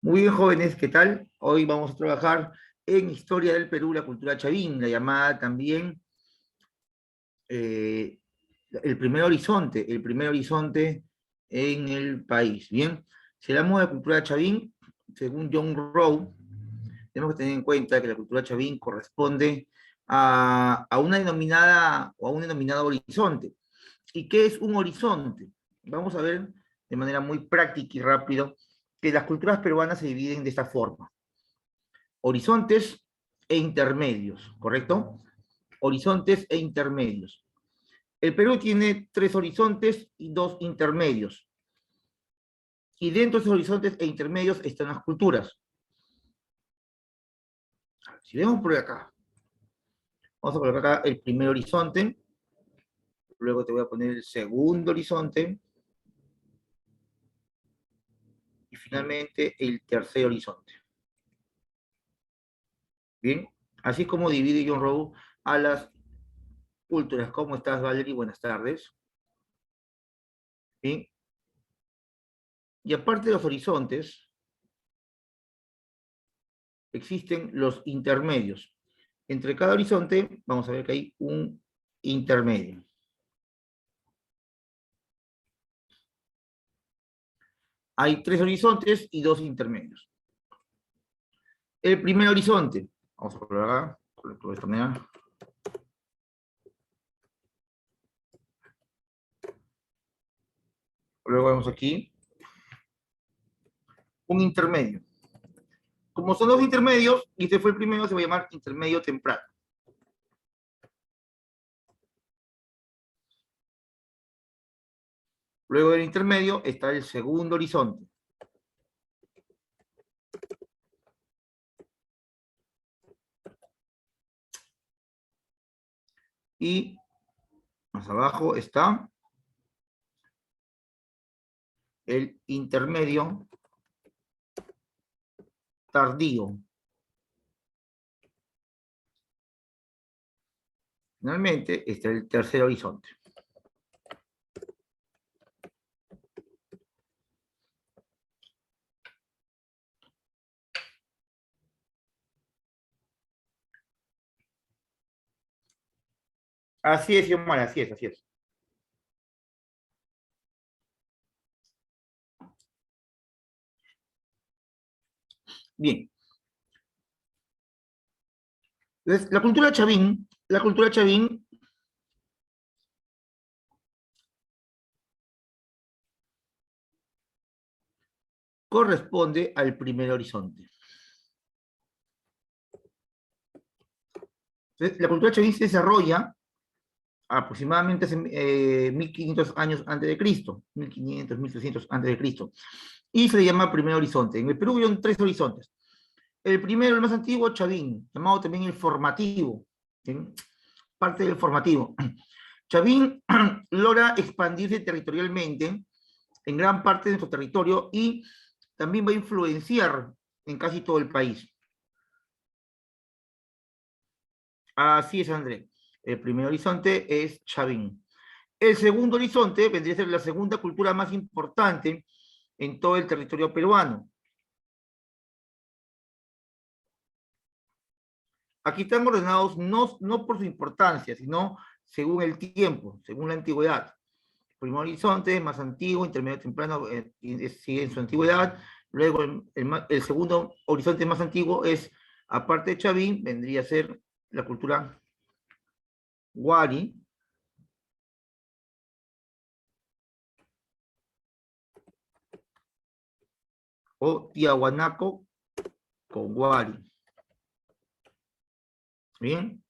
Muy bien, jóvenes, ¿qué tal? Hoy vamos a trabajar en Historia del Perú, la cultura chavín, la llamada también eh, el primer horizonte en el país. Bien, si hablamos de cultura chavín, según John Rowe, tenemos que tener en cuenta que la cultura chavín corresponde a una denominada o a un denominado horizonte. ¿Y qué es un horizonte? Vamos a ver de manera muy práctica y rápido que las culturas peruanas se dividen de esta forma: horizontes e intermedios, ¿correcto? Horizontes e intermedios. El Perú tiene 3 horizontes y 2 intermedios. Y dentro de esos horizontes e intermedios están las culturas. Si vemos por acá, vamos a colocar acá el primer horizonte, luego te voy a poner el segundo horizonte, y finalmente el tercer horizonte. Bien, así es como divide John Rowe a las culturas. ¿Cómo estás, Valerie? Buenas tardes. Bien, y aparte de los horizontes, existen los intermedios. Entre cada horizonte, vamos a ver que hay un intermedio. Hay 3 horizontes y 2 intermedios. El primer horizonte, vamos a colocar acá, de esta manera. Luego vemos aquí un intermedio. Como son 2 intermedios, y este fue el primero, se va a llamar intermedio temprano. Luego del intermedio está el segundo horizonte. Y más abajo está el intermedio tardío. Finalmente está el tercer horizonte. Así es, Omar, así es, así es. Bien. Entonces, la cultura chavín corresponde al primer horizonte. Entonces, la cultura chavín se desarrolla aproximadamente hace 1500 años antes de Cristo, 1500, 1300 antes de Cristo, y se le llama primer horizonte. En el Perú hay 3 horizontes. El primero, el más antiguo, Chavín, llamado también el formativo, ¿sí? Parte del formativo. Chavín logra expandirse territorialmente en gran parte de nuestro territorio y también va a influenciar en casi todo el país. Así es, André. El primer horizonte es Chavín. El segundo horizonte vendría a ser la segunda cultura más importante en todo el territorio peruano. Aquí están ordenados no por su importancia, sino según el tiempo, según la antigüedad. El primer horizonte más antiguo, intermedio temprano, sigue en su antigüedad. Luego el segundo horizonte más antiguo es, aparte de Chavín, vendría a ser la cultura Wari, o Tiahuanaco con Wari. Bien,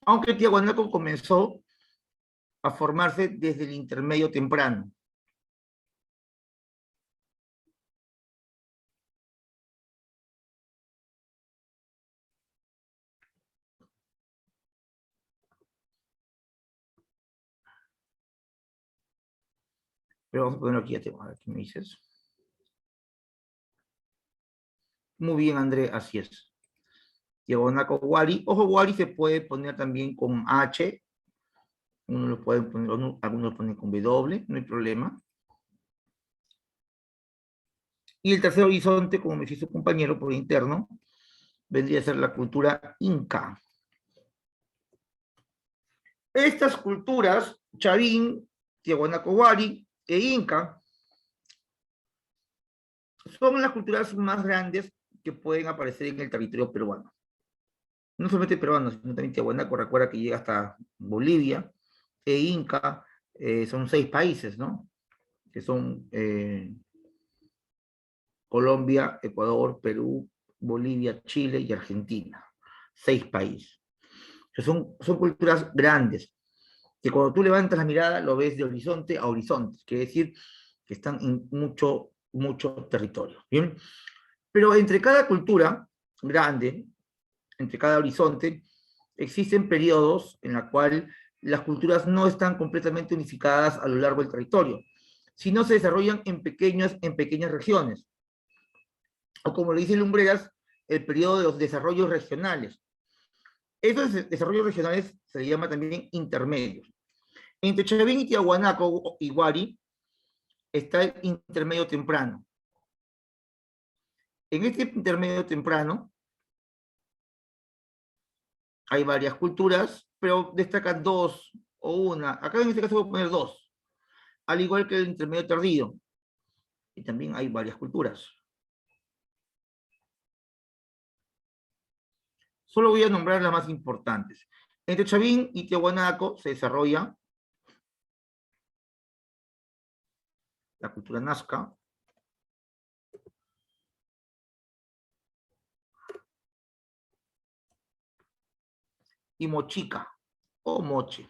aunque Tiahuanaco comenzó a formarse desde el intermedio temprano. Pero vamos a ponerlo aquí, ya tengo, a ver qué me dices. Muy bien, André, así es. Tiahuanaco Wari. Ojo, Wari se puede poner también con H. Uno lo puede poner, algunos lo ponen con W, no hay problema. Y el tercer horizonte, como me dice su compañero por interno, vendría a ser la cultura inca. Estas culturas, Chavín, Tiahuanaco-Huari e Inca, son las culturas más grandes que pueden aparecer en el territorio peruano. No solamente peruano, sino también Tiahuanaco, recuerda que llega hasta Bolivia, e Inca, son 6 países, ¿no? Que son Colombia, Ecuador, Perú, Bolivia, Chile y Argentina. 6 países. Son culturas grandes, que cuando tú levantas la mirada lo ves de horizonte a horizonte, quiere decir que están en mucho territorio. ¿Bien? Pero entre cada cultura grande, entre cada horizonte, existen periodos en los cuales las culturas no están completamente unificadas a lo largo del territorio, sino se desarrollan en pequeñas regiones. O como le dice Lumbreras, el periodo de los desarrollos regionales. Esos desarrollos regionales se le llama también intermedios. Entre Chavín y Tiahuanaco y Huari está el intermedio temprano. En este intermedio temprano hay varias culturas, pero destacan 2 o una. Acá en este caso voy a poner 2, al igual que el intermedio tardío. Y también hay varias culturas. Solo voy a nombrar las más importantes. Entre Chavín y Tiahuanaco se desarrolla la cultura nazca y mochica o moche.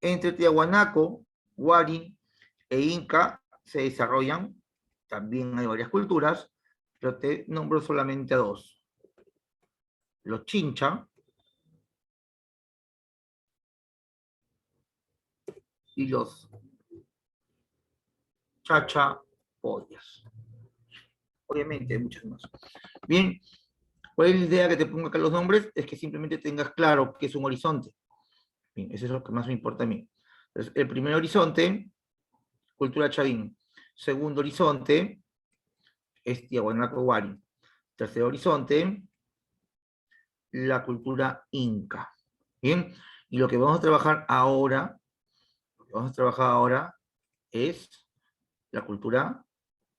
Entre Tiahuanaco, Huari e Inca se desarrollan, también hay varias culturas, pero te nombro solamente a 2. Los Chincha y los Chachapollas. Obviamente hay muchas más. Bien, ¿cuál es la idea que te ponga acá los nombres? Es que simplemente tengas claro que es un horizonte. Bien, eso es lo que más me importa a mí. Entonces, el primer horizonte, cultura Chavín. Segundo horizonte es Tiahuanaco-Huari. Tercer horizonte, la cultura inca. Bien, y lo que vamos a trabajar ahora, es la cultura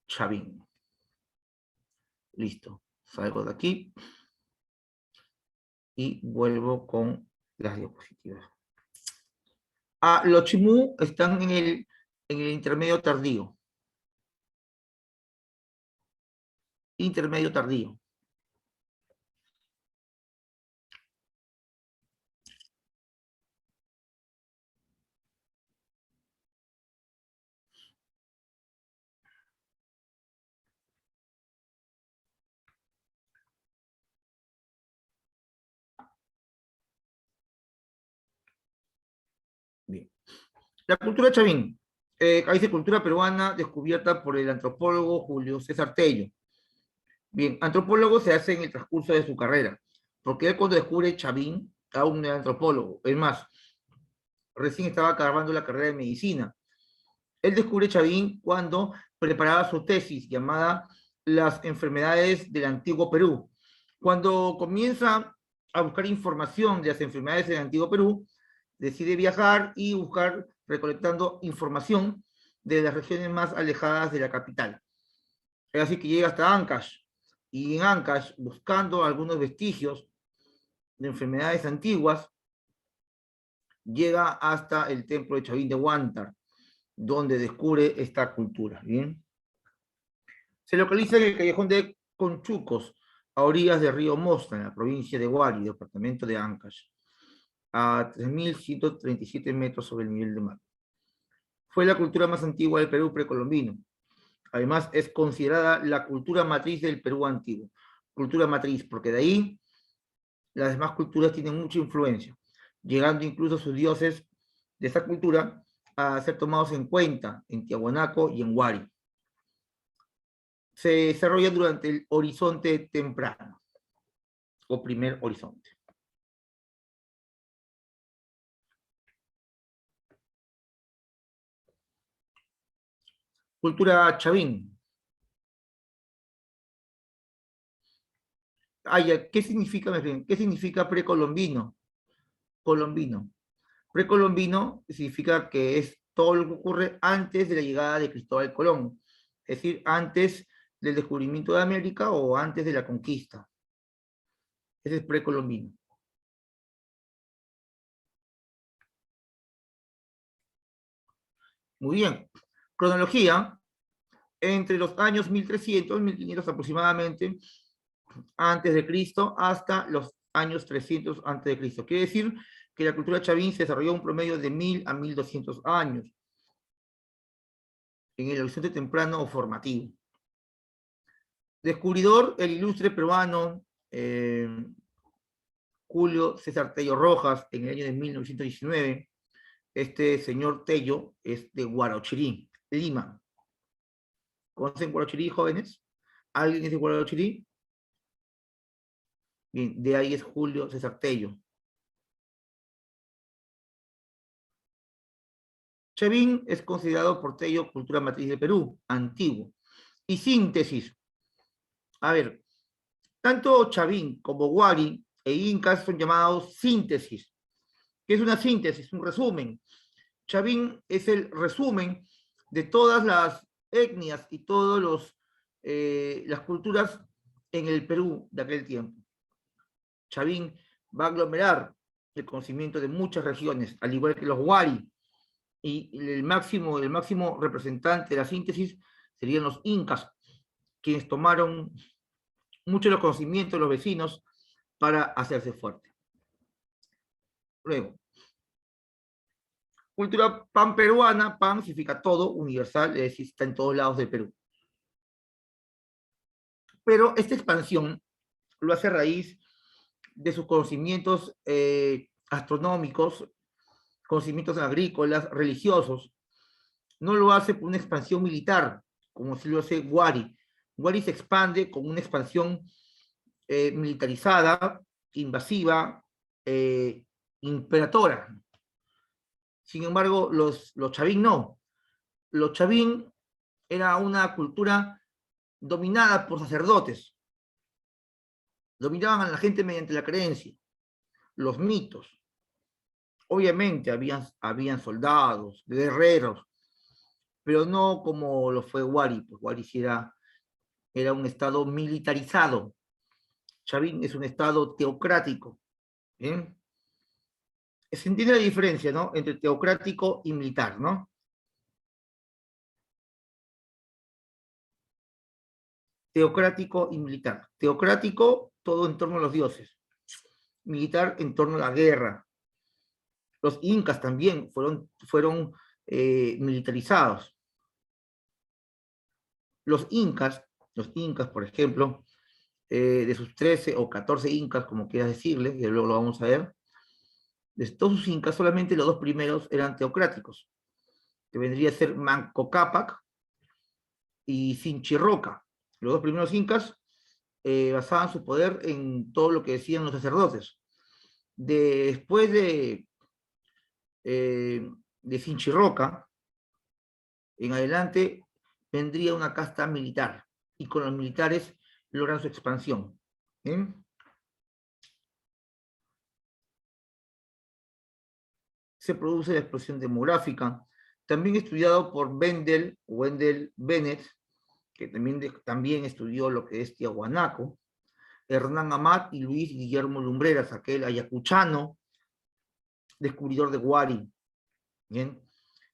Chavín. Listo, salgo de aquí y vuelvo con las diapositivas. Los chimú están en el intermedio tardío. Intermedio tardío. Bien. La cultura Chavín. Ahí dice cultura peruana descubierta por el antropólogo Julio César Tello. Bien, antropólogo se hace en el transcurso de su carrera, porque él cuando descubre Chavín, aún no era antropólogo. Es más, recién estaba acabando la carrera de medicina. Él descubre Chavín cuando preparaba su tesis llamada Las enfermedades del antiguo Perú. Cuando comienza a buscar información de las enfermedades del antiguo Perú, decide viajar y buscar recolectando información de las regiones más alejadas de la capital. Es así que llega hasta Ancash, y en Ancash, buscando algunos vestigios de enfermedades antiguas, llega hasta el templo de Chavín de Huántar, donde descubre esta cultura. ¿Bien? Se localiza en el callejón de Conchucos, a orillas del río Mostra, en la provincia de Huari, departamento de Ancash, a 3.137 metros sobre el nivel del mar. Fue la cultura más antigua del Perú precolombino. Además, es considerada la cultura matriz del Perú antiguo. Cultura matriz, porque de ahí las demás culturas tienen mucha influencia, llegando incluso sus dioses de esta cultura a ser tomados en cuenta en Tiahuanaco y en Huari. Se desarrolla durante el horizonte temprano, o primer horizonte. Cultura chavín. ¿Qué significa, qué significa precolombino? Colombino. Precolombino significa que es todo lo que ocurre antes de la llegada de Cristóbal Colón, es decir, antes del descubrimiento de América o antes de la conquista. Ese es precolombino. Muy bien. Cronología, entre los años 1300, 1500 aproximadamente, antes de Cristo, hasta los años 300 antes de Cristo. Quiere decir que la cultura chavín se desarrolló un promedio de 1000 a 1200 años, en el horizonte temprano o formativo. Descubridor, el ilustre peruano Julio César Tello Rojas, en el año de 1919. Este señor Tello es de Huarochirí, Lima. ¿Conocen Huarochirí, jóvenes? ¿Alguien es de Huarochirí? Bien, de ahí es Julio César Tello. Chavín es considerado por Tello cultura matriz de Perú, antiguo. Y síntesis. A ver, tanto Chavín como Huari e Incas son llamados síntesis. ¿Qué es una síntesis? Un resumen. Chavín es el resumen de todas las etnias y todas las culturas en el Perú de aquel tiempo. Chavín va a aglomerar el conocimiento de muchas regiones, al igual que los Huari, y el máximo representante de la síntesis serían los incas, quienes tomaron mucho de los conocimientos de los vecinos para hacerse fuerte. Luego, cultura pan-peruana, pan significa todo, universal, es decir, está en todos lados del Perú. Pero esta expansión lo hace a raíz de sus conocimientos astronómicos, conocimientos agrícolas, religiosos. No lo hace por una expansión militar, como si lo hace Huari. Huari se expande con una expansión militarizada, invasiva, imperatora. Sin embargo, los chavín no. Los chavín era una cultura dominada por sacerdotes. Dominaban a la gente mediante la creencia, los mitos. Obviamente habían soldados, guerreros, pero no como lo fue Huari, pues Huari sí era un estado militarizado. Chavín es un estado teocrático. ¿Bien? Se entiende la diferencia, ¿no? Entre teocrático y militar, ¿no? Teocrático y militar. Teocrático, todo en torno a los dioses. Militar, en torno a la guerra. Los incas también fueron militarizados. Los incas, por ejemplo, de sus 13 o 14 incas, como quieras decirle, que luego lo vamos a ver, de todos sus incas, solamente los dos primeros eran teocráticos, que vendría a ser Manco Cápac y Sinchirroca. Los dos primeros incas basaban su poder en todo lo que decían los sacerdotes. Después de Sinchirroca, en adelante vendría una casta militar, y con los militares logran su expansión. ¿Bien? Se produce la explosión demográfica, también estudiado por Wendell Bennett, que también estudió lo que es Tiahuanaco, Hernán Amat y Luis Guillermo Lumbreras, aquel ayacuchano, descubridor de Huari. ¿Bien?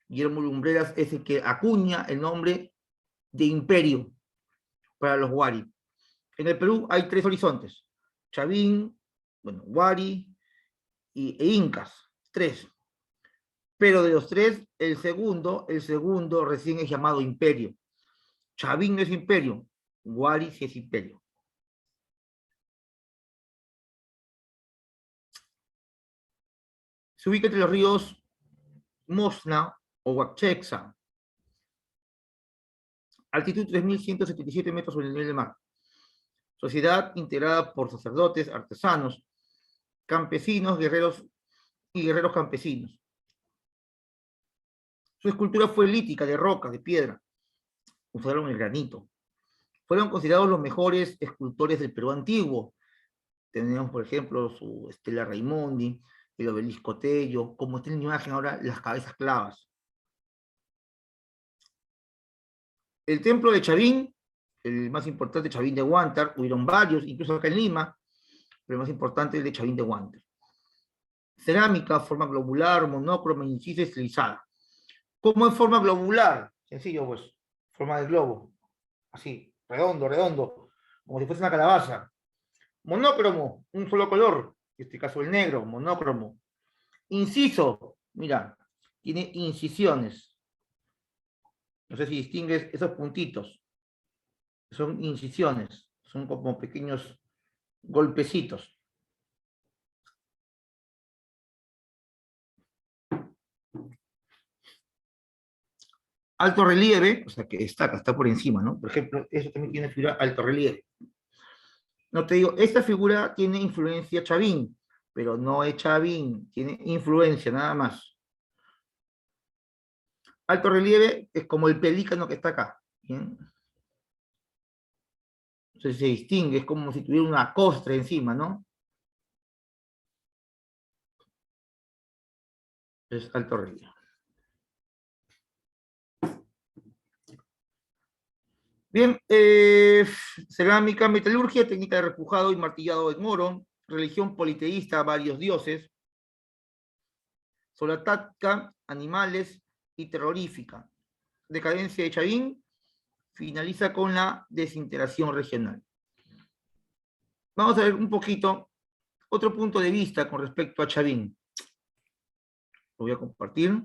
Guillermo Lumbreras es el que acuña el nombre de imperio para los Huari. En el Perú hay 3 horizontes: Chavín, bueno, Huari e Incas, 3. Pero de los 3, el segundo recién es llamado imperio. Chavín no es imperio, Huari sí es imperio. Se ubica entre los ríos Mosna o Huachexa. Altitud 3.177 metros sobre el nivel del mar. Sociedad integrada por sacerdotes, artesanos, campesinos, guerreros y guerreros campesinos. Su escultura fue lítica, de roca, de piedra. usaron el granito. Fueron considerados los mejores escultores del Perú antiguo. Tenemos, por ejemplo, su Estela Raimondi, el obelisco Tello, como está en la imagen ahora, las cabezas clavas. El templo de Chavín, el más importante, Chavín de Huántar, hubieron varios, incluso acá en Lima, pero el más importante es el de Chavín de Huántar. Cerámica, forma globular, monócroma, incisa, estilizada. ¿Cómo es forma globular? Sencillo, pues, forma de globo, así, redondo, redondo, como si fuese una calabaza. Monócromo, un solo color, en este caso el negro, monócromo. Inciso, mira, tiene incisiones. No sé si distingues esos puntitos. Son incisiones, son como pequeños golpecitos. Alto relieve, o sea que destaca, está por encima, ¿no? Por ejemplo, eso también tiene figura alto relieve. No te digo, esta figura tiene influencia Chavín, pero no es Chavín, tiene influencia nada más. Alto relieve es como el pelícano que está acá, ¿bien? Entonces se distingue, es como si tuviera una costra encima, ¿no? Es alto relieve. Bien, cerámica, metalurgia, técnica de repujado y martillado en oro, religión politeísta, varios dioses, solatática, animales y terrorífica. Decadencia de Chavín finaliza con la desintegración regional. Vamos a ver un poquito otro punto de vista con respecto a Chavín. Lo voy a compartir.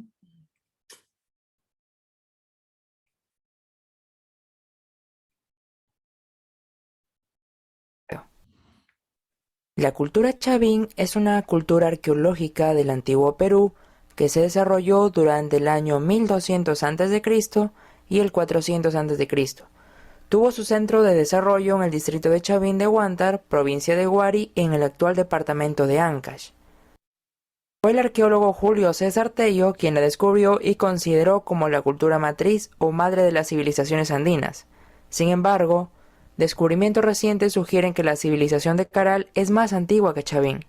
La cultura Chavín es una cultura arqueológica del antiguo Perú que se desarrolló durante el año 1200 a.C. y el 400 a.C. Tuvo su centro de desarrollo en el distrito de Chavín de Huántar, provincia de Huari, en el actual departamento de Ancash. Fue el arqueólogo Julio César Tello quien la descubrió y consideró como la cultura matriz o madre de las civilizaciones andinas. Sin embargo, descubrimientos recientes sugieren que la civilización de Caral es más antigua que Chavín.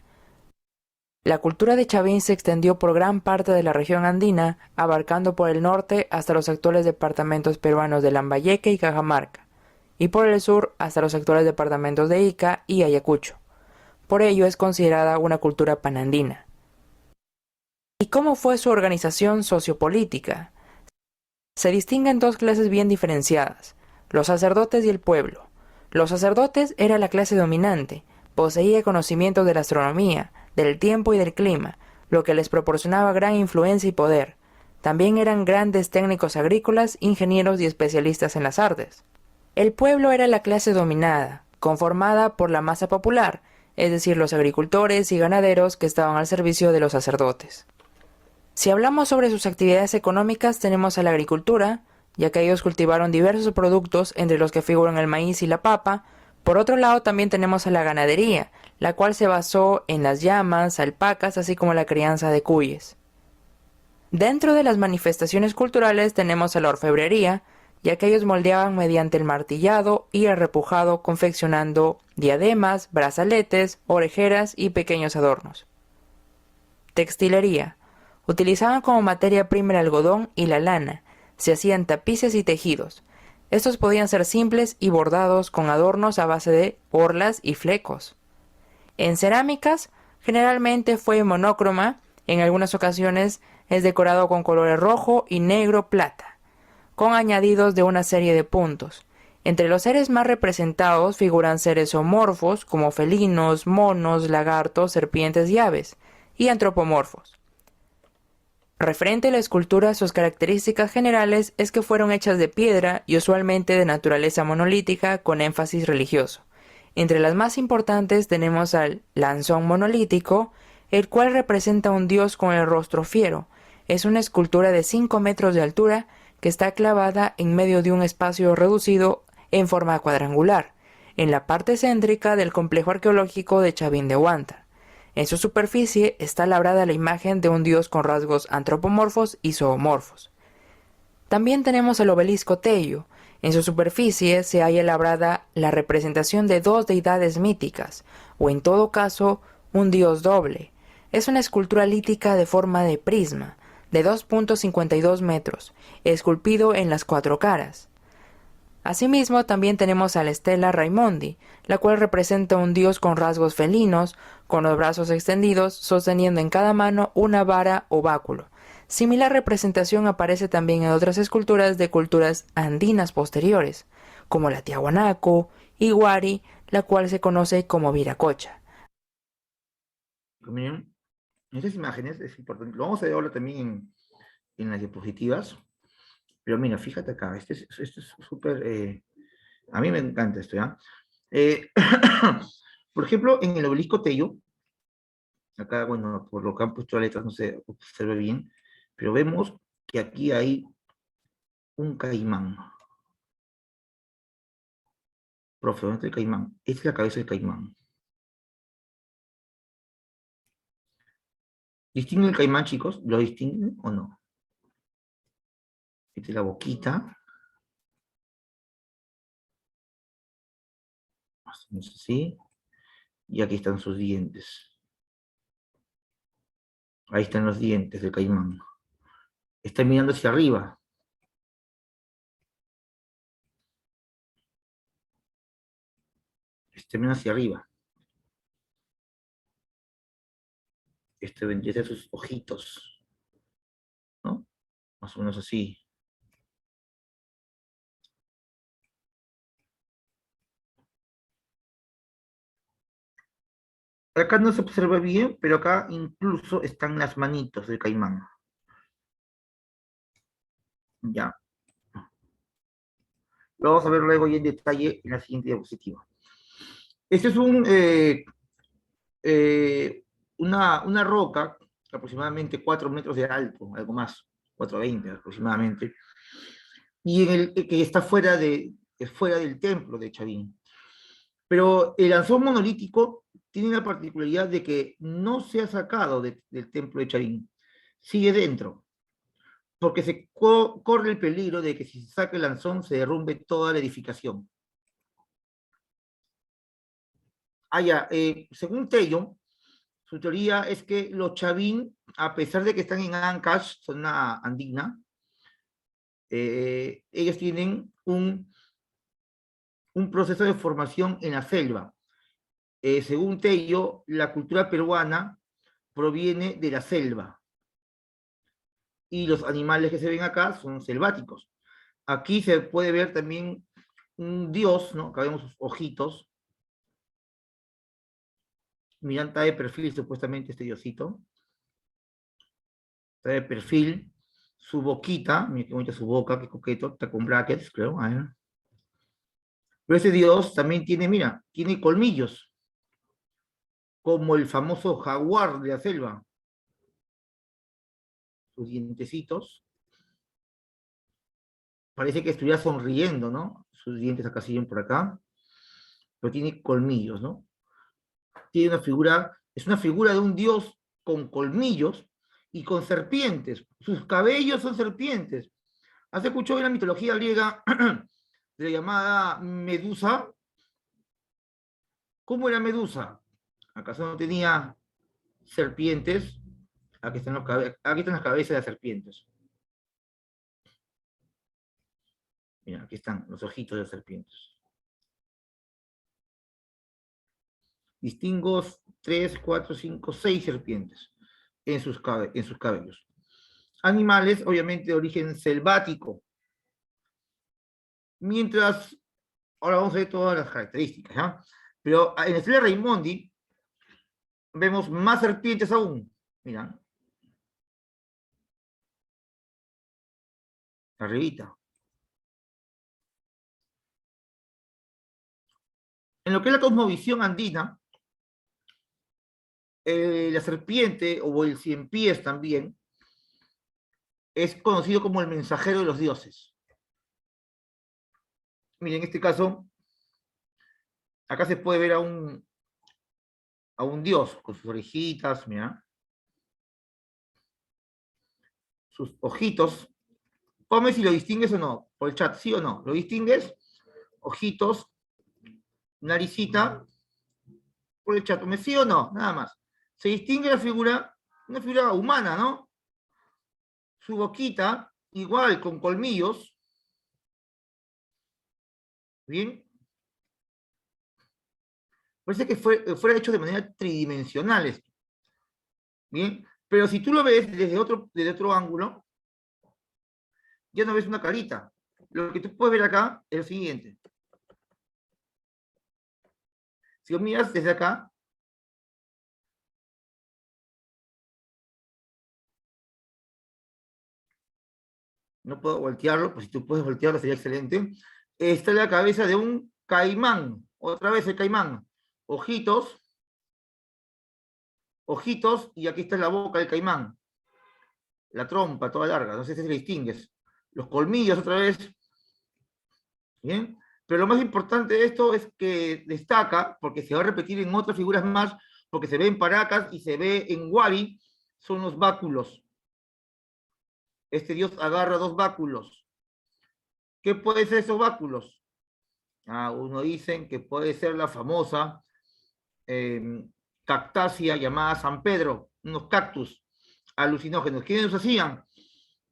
La cultura de Chavín se extendió por gran parte de la región andina, abarcando por el norte hasta los actuales departamentos peruanos de Lambayeque y Cajamarca, y por el sur hasta los actuales departamentos de Ica y Ayacucho. Por ello es considerada una cultura panandina. ¿Y cómo fue su organización sociopolítica? Se distinguen dos clases bien diferenciadas, los sacerdotes y el pueblo. Los sacerdotes era la clase dominante, poseía conocimientos de la astronomía, del tiempo y del clima, lo que les proporcionaba gran influencia y poder. También eran grandes técnicos agrícolas, ingenieros y especialistas en las artes. El pueblo era la clase dominada, conformada por la masa popular, es decir, los agricultores y ganaderos que estaban al servicio de los sacerdotes. Si hablamos sobre sus actividades económicas, tenemos a la agricultura, ya que ellos cultivaron diversos productos, entre los que figuran el maíz y la papa. Por otro lado, también tenemos a la ganadería, la cual se basó en las llamas, alpacas, así como la crianza de cuyes. Dentro de las manifestaciones culturales tenemos a la orfebrería, ya que ellos moldeaban mediante el martillado y el repujado, confeccionando diademas, brazaletes, orejeras y pequeños adornos. Textilería. Utilizaban como materia prima el algodón y la lana. Se hacían tapices y tejidos. Estos podían ser simples y bordados con adornos a base de orlas y flecos. En cerámicas, generalmente fue monócroma, en algunas ocasiones es decorado con colores rojo y negro plata, con añadidos de una serie de puntos. Entre los seres más representados figuran seres zoomorfos como felinos, monos, lagartos, serpientes y aves, y antropomorfos. Referente a la escultura, sus características generales es que fueron hechas de piedra y usualmente de naturaleza monolítica con énfasis religioso. Entre las más importantes tenemos al lanzón monolítico, el cual representa a un dios con el rostro fiero. Es una escultura de 5 metros de altura que está clavada en medio de un espacio reducido en forma cuadrangular, en la parte céntrica del complejo arqueológico de Chavín de Huántar. En su superficie está labrada la imagen de un dios con rasgos antropomorfos y zoomorfos. También tenemos el obelisco Tello. En su superficie se halla labrada la representación de dos deidades míticas, o en todo caso, un dios doble. Es una escultura lítica de forma de prisma, de 2,52 metros, esculpido en las cuatro caras. Asimismo, también tenemos a la estela Raimondi, la cual representa un dios con rasgos felinos, con los brazos extendidos, sosteniendo en cada mano una vara o báculo. Similar representación aparece también en otras esculturas de culturas andinas posteriores, como la Tiahuanaco, Iguari, la cual se conoce como Viracocha. Miren, estas imágenes es importante. Lo vamos a ver ahora también en las diapositivas. Pero mira, fíjate acá, este es súper, a mí me encanta esto, ¿ya? Eh, por ejemplo, en el obelisco Tello, acá, bueno, por lo que han puesto las letras no se observa bien, pero vemos que aquí hay un caimán. Profe, ¿dónde está el caimán? Esta es la cabeza del caimán. ¿Distinguen el caimán, chicos? ¿Lo distinguen o no? Esta es la boquita. Hacemos así. Y aquí están sus dientes. Ahí están los dientes del caimán. Está mirando hacia arriba. Está mirando hacia arriba. Vendría a ser sus ojitos, ¿no? Más o menos así. Acá no se observa bien, pero acá incluso están las manitos del caimán. Ya. Lo vamos a ver luego ya en detalle en la siguiente diapositiva. Este es eh, una roca, aproximadamente 4 metros de alto, algo más, 4,20 aproximadamente, y que está fuera del templo de Chavín. Pero el anzón monolítico tiene la particularidad de que no se ha sacado del templo de Chavín, sigue dentro, porque corre el peligro de que si se saca el anzón se derrumbe toda la edificación. Según Tello, su teoría es que los Chavín, a pesar de que están en Ancash, zona andina, ellos tienen un proceso de formación en la selva. Según Tello, la cultura peruana proviene de la selva y los animales que se ven acá son selváticos. Aquí se puede ver también un dios, ¿no? Acá vemos sus ojitos. Miran, está de perfil supuestamente este diosito. Está de perfil. Su boquita, mira qué bonita su boca, qué coqueto, está con brackets, creo. A ver. Pero ese dios también tiene, mira, tiene colmillos, como el famoso jaguar de la selva. Sus dientecitos. Parece que estuviera sonriendo, ¿no? Sus dientes acá siguen por acá. Pero tiene colmillos, ¿no? Tiene es una figura de un dios con colmillos y con serpientes. Sus cabellos son serpientes. ¿Has escuchado en la mitología griega de la llamada Medusa? ¿Cómo era Medusa? ¿Acaso no tenía serpientes? Aquí están las cabezas de las serpientes. Mira, aquí están los ojitos de las serpientes. Distingo 3, 4, 5, 6 serpientes en sus cabellos. Animales, obviamente, de origen selvático. Mientras, ahora vamos a ver todas las características, ¿ya? Pero en la estrella Raimondi vemos más serpientes aún. Mira. Arribita. En lo que es la cosmovisión andina, la serpiente, o el cien pies también, es conocido como el mensajero de los dioses. Miren, en este caso, acá se puede ver a un dios con sus orejitas, mira, sus ojitos. Ponme si lo distingues o no, por el chat, ¿sí o no? ¿Lo distingues? Ojitos, naricita, por el chat, ¿me sí o no? Nada más. Se distingue la figura, una figura humana, ¿no? Su boquita, igual, con colmillos. Bien. Parece que fuera hecho de manera tridimensional esto. Bien. Pero si tú lo ves desde otro ángulo, ya no ves una carita. Lo que tú puedes ver acá es lo siguiente. Si lo miras desde acá, no puedo voltearlo, pues si tú puedes voltearlo sería excelente. Está la cabeza de un caimán. Otra vez el caimán. Ojitos, ojitos, y aquí está la boca del caimán. La trompa toda larga, no sé si se distingues. Los colmillos otra vez. Bien. Pero lo más importante de esto es que destaca, porque se va a repetir en otras figuras más, porque se ve en Paracas y se ve en Wari, son los báculos. Este dios agarra dos báculos. ¿Qué puede ser esos báculos? Uno dicen que puede ser la famosa cactácea llamada San Pedro, unos cactus alucinógenos. ¿Quiénes los hacían?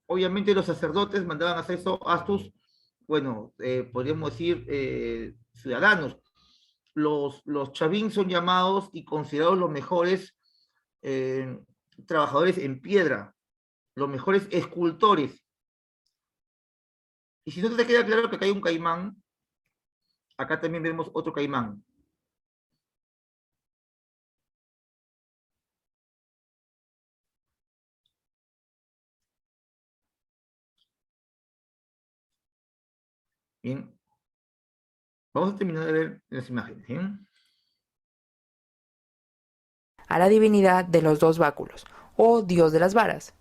Obviamente los sacerdotes mandaban a hacer eso a estos, bueno, podríamos decir, ciudadanos. Los chavín son llamados y considerados los mejores eh, trabajadores en piedra, los mejores escultores. Y si no te queda claro que acá hay un caimán, acá también vemos otro caimán. Bien, vamos a terminar de ver las imágenes. ¿Bien? A la divinidad de los dos báculos, o dios de las varas.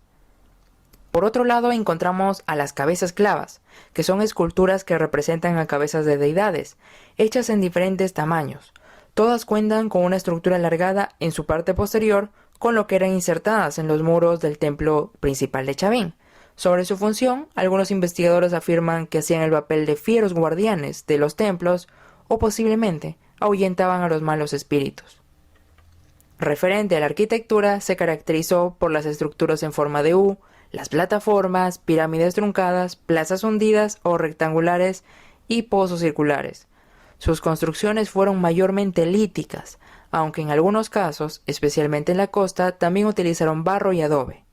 Por otro lado encontramos a las cabezas clavas, que son esculturas que representan a cabezas de deidades, hechas en diferentes tamaños. Todas cuentan con una estructura alargada en su parte posterior, con lo que eran insertadas en los muros del templo principal de Chavín. Sobre su función, algunos investigadores afirman que hacían el papel de fieros guardianes de los templos o posiblemente ahuyentaban a los malos espíritus. Referente a la arquitectura, se caracterizó por las estructuras en forma de U, las plataformas, pirámides truncadas, plazas hundidas o rectangulares y pozos circulares. Sus construcciones fueron mayormente líticas, aunque en algunos casos, especialmente en la costa, también utilizaron barro y adobe.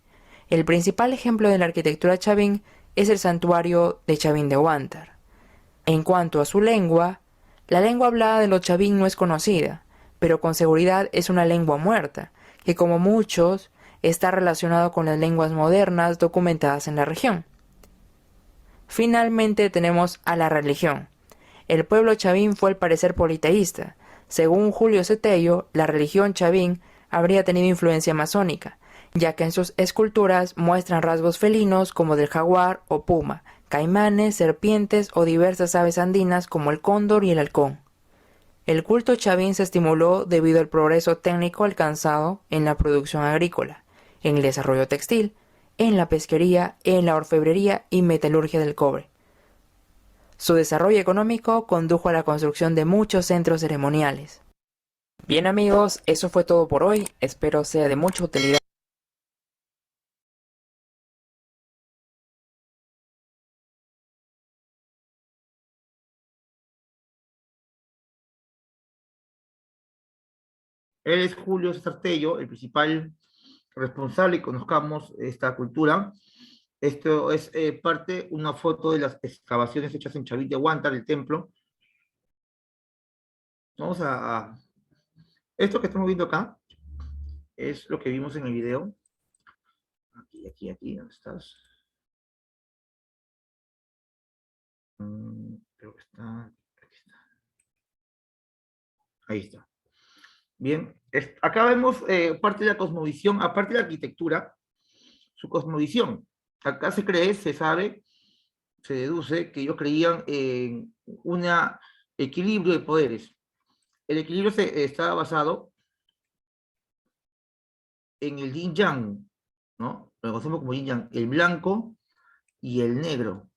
El principal ejemplo de la arquitectura chavín es el santuario de Chavín de Huántar. En cuanto a su lengua, la lengua hablada de los chavín no es conocida, pero con seguridad es una lengua muerta, que como muchos está relacionado con las lenguas modernas documentadas en la región. Finalmente tenemos a la religión. El pueblo chavín fue al parecer politeísta. Según Julio Cetello, la religión chavín habría tenido influencia masónica, ya que en sus esculturas muestran rasgos felinos como del jaguar o puma, caimanes, serpientes o diversas aves andinas como el cóndor y el halcón. El culto chavín se estimuló debido al progreso técnico alcanzado en la producción agrícola, en el desarrollo textil, en la pesquería, en la orfebrería y metalurgia del cobre. Su desarrollo económico condujo a la construcción de muchos centros ceremoniales. Bien amigos, eso fue todo por hoy, espero sea de mucha utilidad. Él es Julio César Tello, el principal responsable y conozcamos esta cultura. Esto es una foto de las excavaciones hechas en Chavín de Huántar, el templo. Vamos esto que estamos viendo acá es lo que vimos en el video. Aquí, ¿dónde estás? Creo que está, aquí está. Ahí está. Bien, acá vemos parte de la cosmovisión, aparte de la arquitectura, su cosmovisión. Acá se cree, se sabe, se deduce que ellos creían en un equilibrio de poderes. El equilibrio está basado en el yin yang, ¿no? Lo conocemos como yin yang, el blanco y el negro.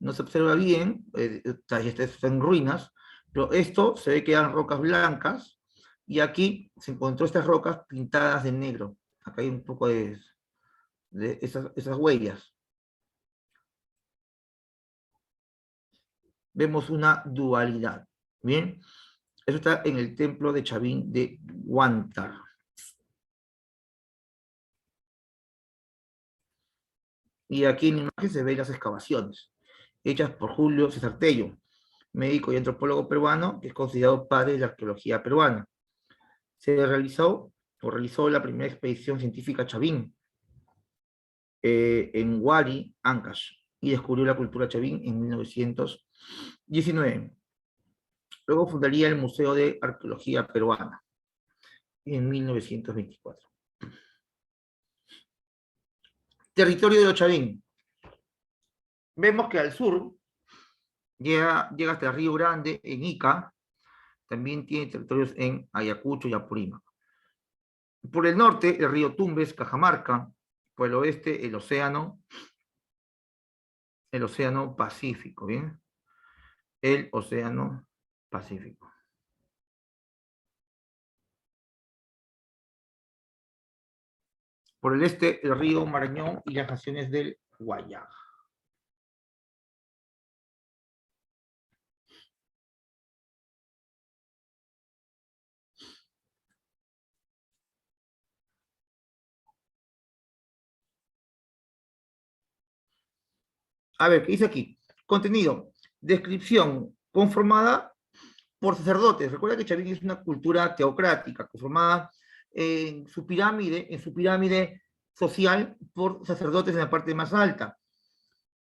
no se observa bien, está en ruinas, pero esto se ve que eran rocas blancas, y aquí se encontró estas rocas pintadas de negro. Acá hay un poco de esas huellas. Vemos una dualidad. Bien, eso está en el templo de Chavín de Huántar. Y aquí en la imagen se ven las excavaciones, hechas por Julio César Tello, médico y antropólogo peruano, que es considerado padre de la arqueología peruana. Realizó la primera expedición científica a Chavín, en Huari, Ancash, y descubrió la cultura Chavín en 1919. Luego fundaría el Museo de Arqueología Peruana en 1924. Territorio de Chavín. Vemos que al sur llega hasta el Río Grande, en Ica, también tiene territorios en Ayacucho y Apurímac. Por el norte, el río Tumbes, Cajamarca. Por el oeste, el Océano Pacífico, ¿bien? El Océano Pacífico. Por el este, el río Marañón y las naciones del Guayas. A ver, ¿qué dice aquí? Contenido, descripción, conformada por sacerdotes. Recuerda que Chavín es una cultura teocrática, conformada en su pirámide social por sacerdotes en la parte más alta.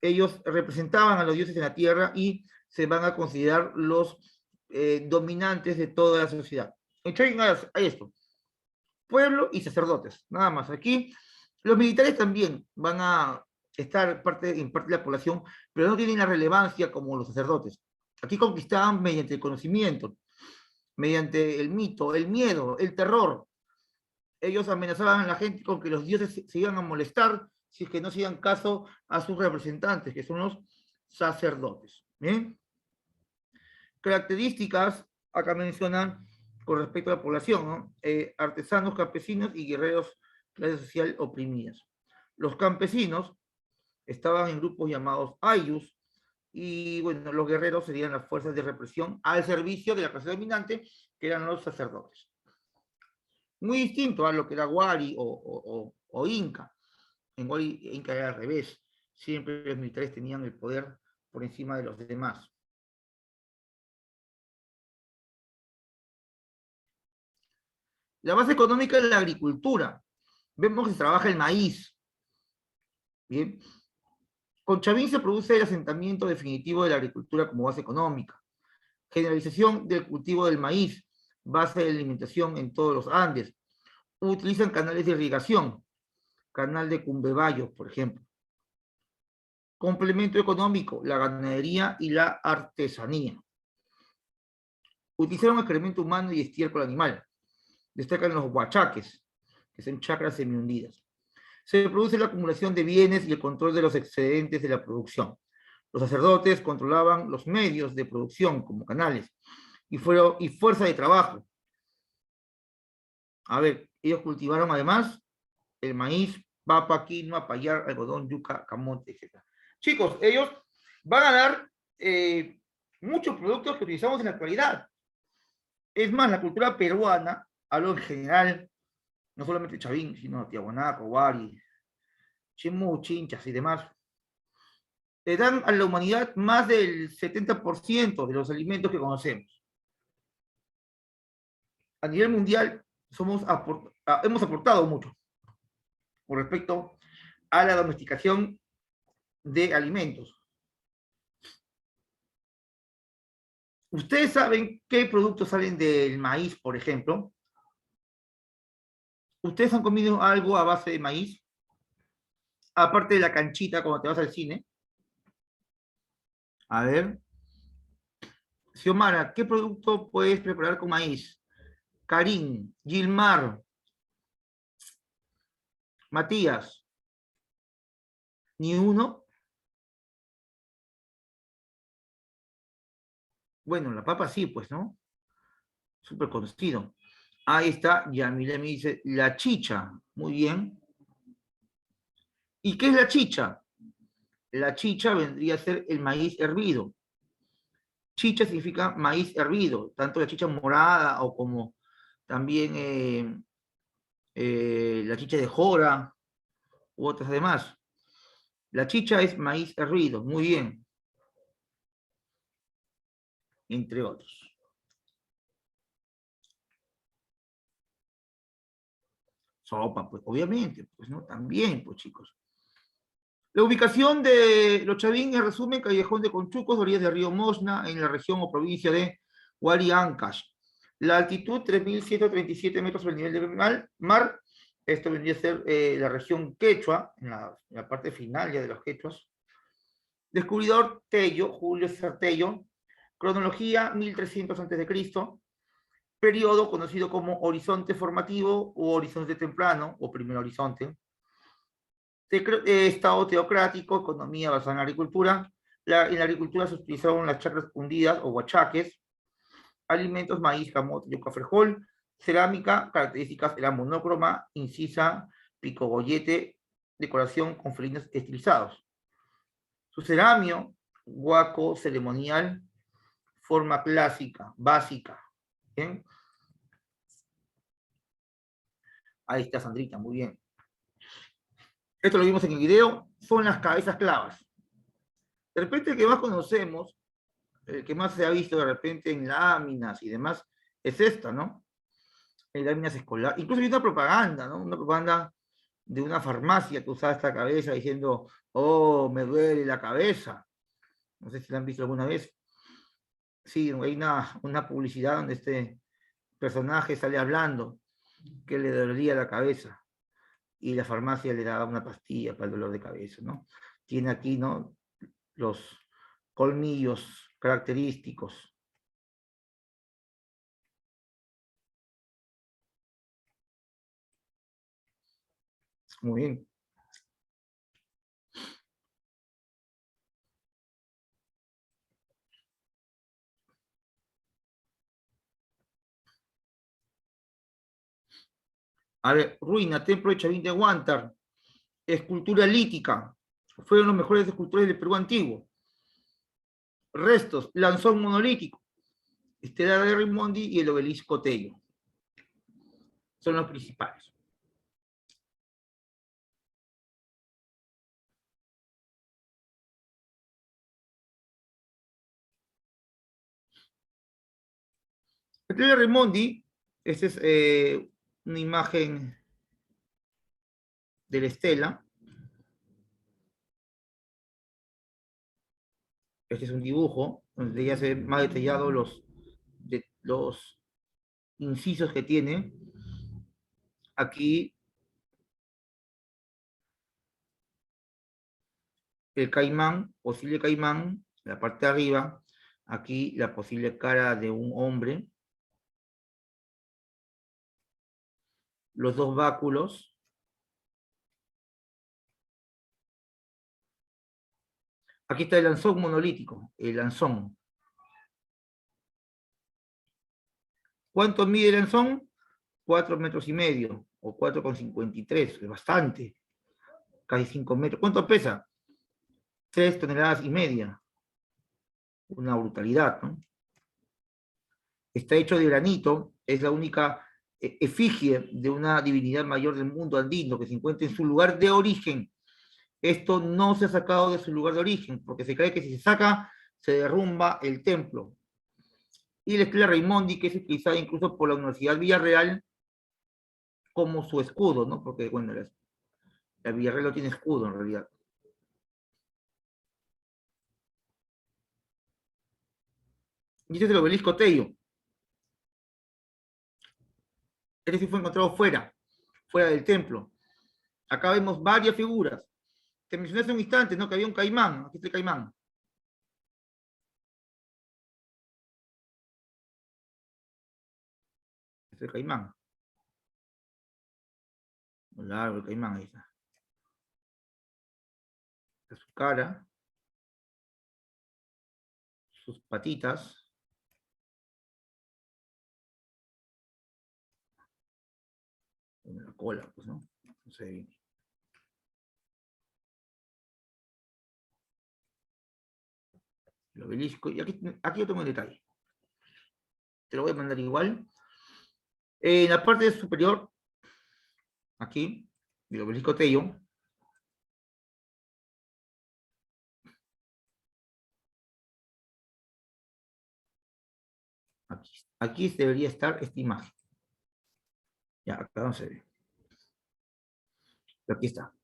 Ellos representaban a los dioses en la tierra y se van a considerar los dominantes de toda la sociedad. En Chavín hay esto, pueblo y sacerdotes, nada más. Aquí los militares también van a estar en parte de la población, pero no tienen la relevancia como los sacerdotes. Aquí conquistaban mediante el conocimiento, mediante el mito, el miedo, el terror. Ellos amenazaban a la gente con que los dioses se iban a molestar si es que no hacían caso a sus representantes, que son los sacerdotes. ¿Bien? Características, acá mencionan con respecto a la población, ¿no? Artesanos, campesinos y guerreros, clase social oprimidas. Los campesinos estaban en grupos llamados ayllus, y bueno, los guerreros serían las fuerzas de represión al servicio de la clase dominante, que eran los sacerdotes. Muy distinto a lo que era Wari o Inca. En Wari Inca era al revés. Siempre los militares tenían el poder por encima de los demás. La base económica es la agricultura. Vemos que se trabaja el maíz. Bien. Con Chavín se produce el asentamiento definitivo de la agricultura como base económica. Generalización del cultivo del maíz, base de alimentación en todos los Andes. Utilizan canales de irrigación, canal de Cumbeballo, por ejemplo. Complemento económico, la ganadería y la artesanía. Utilizaron excremento humano y estiércol animal. Destacan los huachaques, que son chacras semihundidas. Se produce la acumulación de bienes y el control de los excedentes de la producción. Los sacerdotes controlaban los medios de producción como canales y fuerza de trabajo. A ver, ellos cultivaron además el maíz, papa, quinoa, payar, algodón, yuca, camote, etc. Chicos, ellos van a dar muchos productos que utilizamos en la actualidad. Es más, la cultura peruana, hablo en general, no solamente Chavín, sino Tiahuanaco, Huari, Chimú, Chinchas y demás, le dan a la humanidad más del 70% de los alimentos que conocemos. A nivel mundial, hemos aportado mucho con respecto a la domesticación de alimentos. ¿Ustedes saben qué productos salen del maíz, por ejemplo? ¿Ustedes han comido algo a base de maíz? Aparte de la canchita cuando te vas al cine. A ver. Xiomara, ¿qué producto puedes preparar con maíz? Karim, Gilmar, Matías. ¿Ni uno? Bueno, la papa sí, pues, ¿no? Súper conocido. Ahí está, Yamile me dice, la chicha. Muy bien. ¿Y qué es la chicha? La chicha vendría a ser el maíz hervido. Chicha significa maíz hervido, tanto la chicha morada o como también la chicha de jora u otras demás. La chicha es maíz hervido, muy bien, entre otros. Sopa, pues, obviamente, pues, ¿no? También, pues, chicos. La ubicación de Los Chavín, en resumen, Callejón de Conchucos, orillas del río Mosna, en la región o provincia de Huariancash. La altitud, 3.137 metros sobre el nivel del mar. Esto vendría a ser la región Quechua, en la parte final ya de los quechuas. Descubridor Tello, Julio César Tello. Cronología, 1300 a.C. Periodo conocido como horizonte formativo o horizonte temprano, o primer horizonte. Estado teocrático, economía basada en la agricultura. En la agricultura se utilizaron las chacras hundidas o huachaques, alimentos, maíz, camote, yuca, frijol, cerámica, características era monócroma, incisa, picogollete, decoración con felinos estilizados. Su ceramio, guaco, ceremonial, forma clásica, básica. ¿Bien? Ahí está Sandrita, muy bien. Esto lo vimos en el video, son las cabezas clavas. De repente el que más conocemos, el que más se ha visto de repente en láminas y demás, es esta, ¿no? En láminas escolares. Incluso hay una propaganda, ¿no? Una propaganda de una farmacia que usaba esta cabeza diciendo, oh, me duele la cabeza. No sé si la han visto alguna vez. Sí, hay una publicidad donde este personaje sale hablando que le dolería la cabeza y la farmacia le daba una pastilla para el dolor de cabeza, ¿no? Tiene aquí, ¿no? Los colmillos característicos. Muy bien. A ver, ruina, templo de Chavín de Huántar, escultura lítica, fueron los mejores escultores del Perú antiguo. Restos, lanzón monolítico, estela de Raimondi y el obelisco Tello. Son los principales. Estela de Raimondi, esta es una imagen de la estela. Este es un dibujo donde ya se ven más detallados los incisos que tiene. Aquí el caimán, posible caimán, la parte de arriba. Aquí la posible cara de un hombre. Los dos báculos. Aquí está el lanzón monolítico, el lanzón. ¿Cuánto mide el lanzón? 4,5 metros, o 4,53, es bastante, casi 5 metros. ¿Cuánto pesa? 3,5 toneladas. Una brutalidad, ¿no? Está hecho de granito, es la única efigie de una divinidad mayor del mundo andino que se encuentra en su lugar de origen. Esto no se ha sacado de su lugar de origen, porque se cree que si se saca, se derrumba el templo. Y la estela Raimondi, que es utilizada incluso por la Universidad Villarreal como su escudo, ¿no? Porque, bueno, la Villarreal no tiene escudo en realidad. Y este es el obelisco Tello. Este sí fue encontrado fuera del templo. Acá vemos varias figuras. Te mencioné hace un instante, ¿no? Que había un caimán. Aquí está el caimán. Este es el caimán. Muy largo el caimán, ahí está. Esta es su cara, sus patitas. cola, pues, ¿no? No se ve bien. El obelisco, y aquí yo tengo el detalle. Te lo voy a mandar igual. En la parte superior, aquí, del obelisco Tello, aquí debería estar esta imagen. Ya, acá no se ve. Pero aquí está.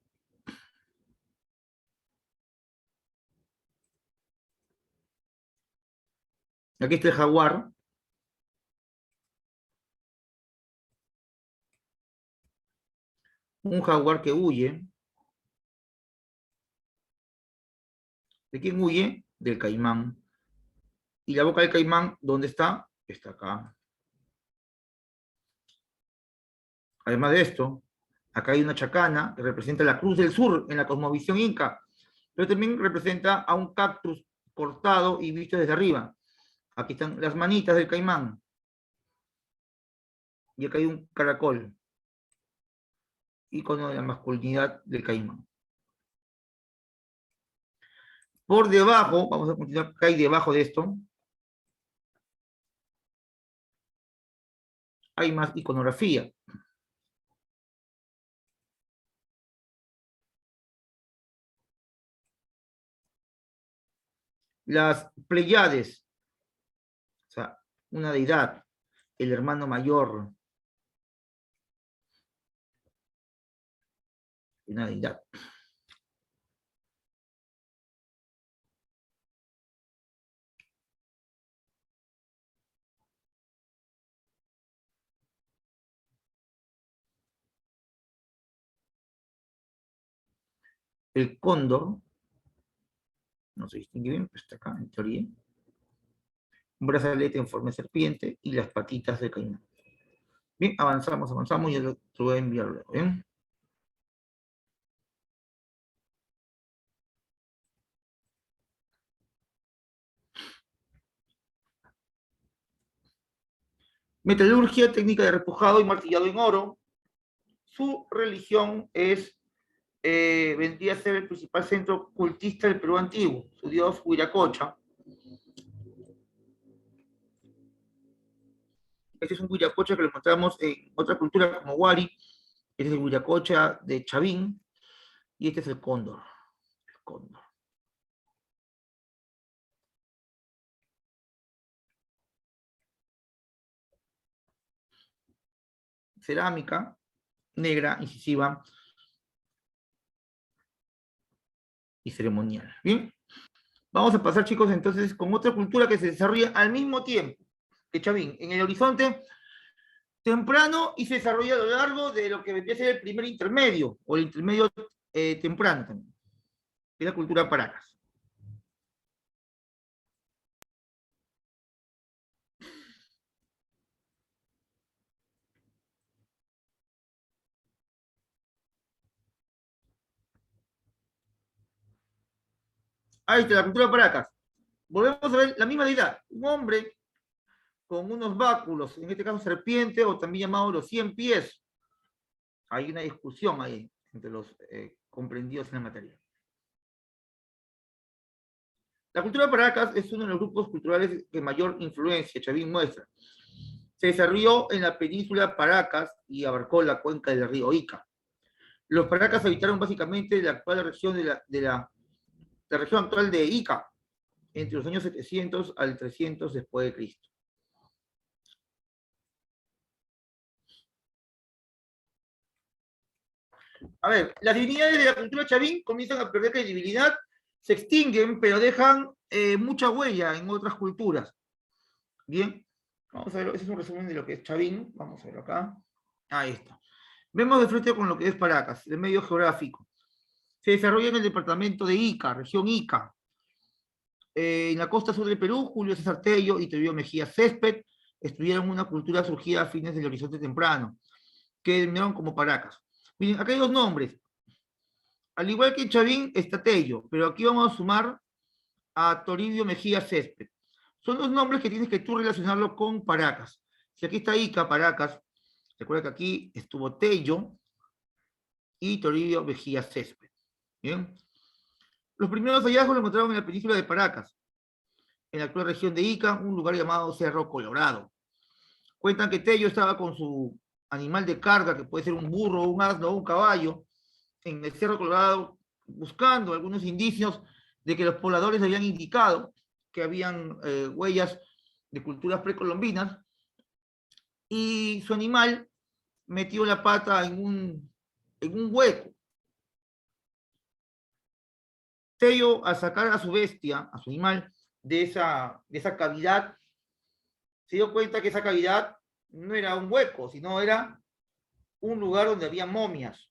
Aquí está el jaguar. Un jaguar que huye. ¿De quién huye? Del caimán. ¿Y la boca del caimán dónde está? Está acá. Además de esto, acá hay una chacana que representa la Cruz del Sur en la cosmovisión inca, pero también representa a un cactus cortado y visto desde arriba. Aquí están las manitas del caimán. Y acá hay un caracol, icono de la masculinidad del caimán. Por debajo, vamos a continuar, acá hay debajo de esto, hay más iconografía. Las Pleiades, o sea, una deidad, el hermano mayor, una deidad. El cóndor, no se distingue bien, pero está acá en teoría. Un brazalete en forma de serpiente y las patitas de caimán. Bien, avanzamos, y yo te voy a enviar luego, ¿bien? Metalurgia, técnica de repujado y martillado en oro. Su religión vendría a ser el principal centro cultista del Perú antiguo, su dios Huiracocha. Este es un Huiracocha que lo encontramos en otra cultura como Wari. Este es el Huiracocha de Chavín y este es el cóndor. El cóndor. Cerámica negra, incisiva y ceremonial. Bien, vamos a pasar, chicos, entonces con otra cultura que se desarrolla al mismo tiempo que Chavín, en el horizonte temprano y se desarrolla a lo largo de lo que vendría a ser el primer intermedio, o el intermedio temprano también, que es la cultura Paracas. Ahí está la cultura Paracas. Volvemos a ver la misma deidad, un hombre con unos báculos, en este caso serpiente, o también llamado los 100 pies. Hay una discusión ahí entre los comprendidos en la materia. La cultura Paracas es uno de los grupos culturales que mayor influencia Chavín muestra. Se desarrolló en la península Paracas y abarcó la cuenca del río Ica. Los Paracas habitaron básicamente la actual región la región actual de Ica, entre los años 700 al 300 después de Cristo. A ver, las divinidades de la cultura chavín comienzan a perder credibilidad, se extinguen, pero dejan mucha huella en otras culturas. Bien, vamos a ver, ese es un resumen de lo que es Chavín. Vamos a verlo acá. Ahí está. Vemos de frente con lo que es Paracas, el medio geográfico. Se desarrolla en el departamento de Ica, región Ica. En la costa sur del Perú, Julio César Tello y Toribio Mejía Césped estudiaron una cultura surgida a fines del horizonte temprano, que denominaron como Paracas. Miren, acá hay dos nombres. Al igual que en Chavín está Tello, pero aquí vamos a sumar a Toribio Mejía Césped. Son dos nombres que tienes que tú relacionarlo con Paracas. Si aquí está Ica, Paracas, recuerda que aquí estuvo Tello, y Toribio Mejía Césped. ¿Bien? Los primeros hallazgos los encontraron en la península de Paracas, en la actual región de Ica, un lugar llamado Cerro Colorado. Cuentan que Tello estaba con su animal de carga, que puede ser un burro, un asno o un caballo, en el Cerro Colorado, buscando algunos indicios de que los pobladores habían indicado que habían huellas de culturas precolombinas, y su animal metió la pata en un hueco. Tello, al sacar a su bestia, a su animal, de esa cavidad, se dio cuenta que esa cavidad no era un hueco, sino era un lugar donde había momias.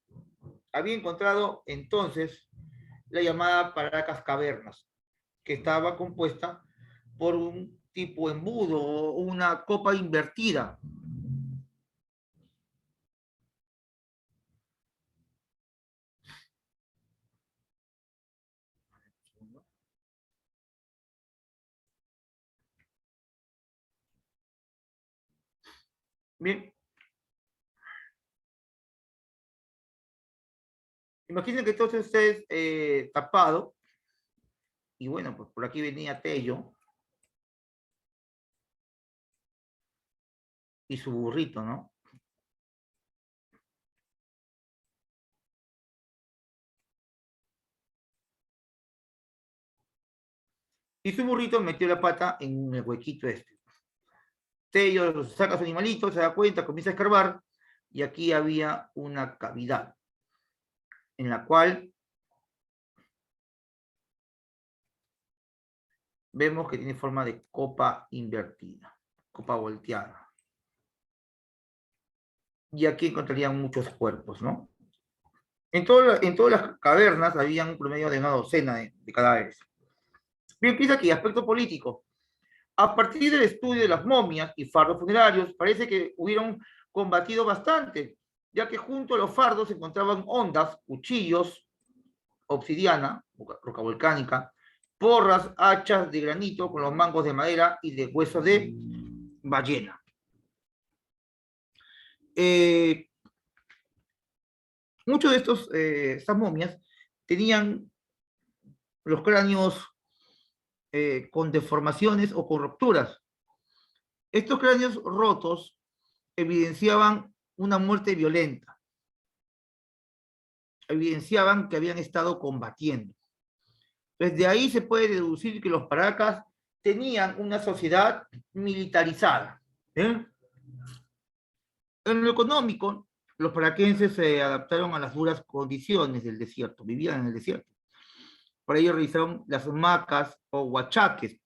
Había encontrado entonces la llamada Paracas Cavernas, que estaba compuesta por un tipo embudo o una copa invertida. Bien, imaginen que entonces ustedes tapado, y bueno, pues por aquí venía Tello y su burrito, ¿no? Y su burrito metió la pata en el huequito este. Tello saca su animalito, se da cuenta, comienza a escarbar, y aquí había una cavidad en la cual vemos que tiene forma de copa invertida, copa volteada. Y aquí encontrarían muchos cuerpos, ¿no? En todas las cavernas había un promedio de una docena de cadáveres. Bien, empieza aquí, aspecto político. A partir del estudio de las momias y fardos funerarios, parece que hubieron combatido bastante, ya que junto a los fardos se encontraban hondas, cuchillos, obsidiana, roca volcánica, porras, hachas de granito con los mangos de madera y de huesos de ballena. Muchos de estas momias tenían los cráneos con deformaciones o con rupturas. Estos cráneos rotos evidenciaban una muerte violenta, evidenciaban que habían estado combatiendo. Desde ahí se puede deducir que los paracas tenían una sociedad militarizada. ¿Eh? En lo económico, los paraquenses se adaptaron a las duras condiciones del desierto, vivían en el desierto. Para ello realizaron las macas o huachaques.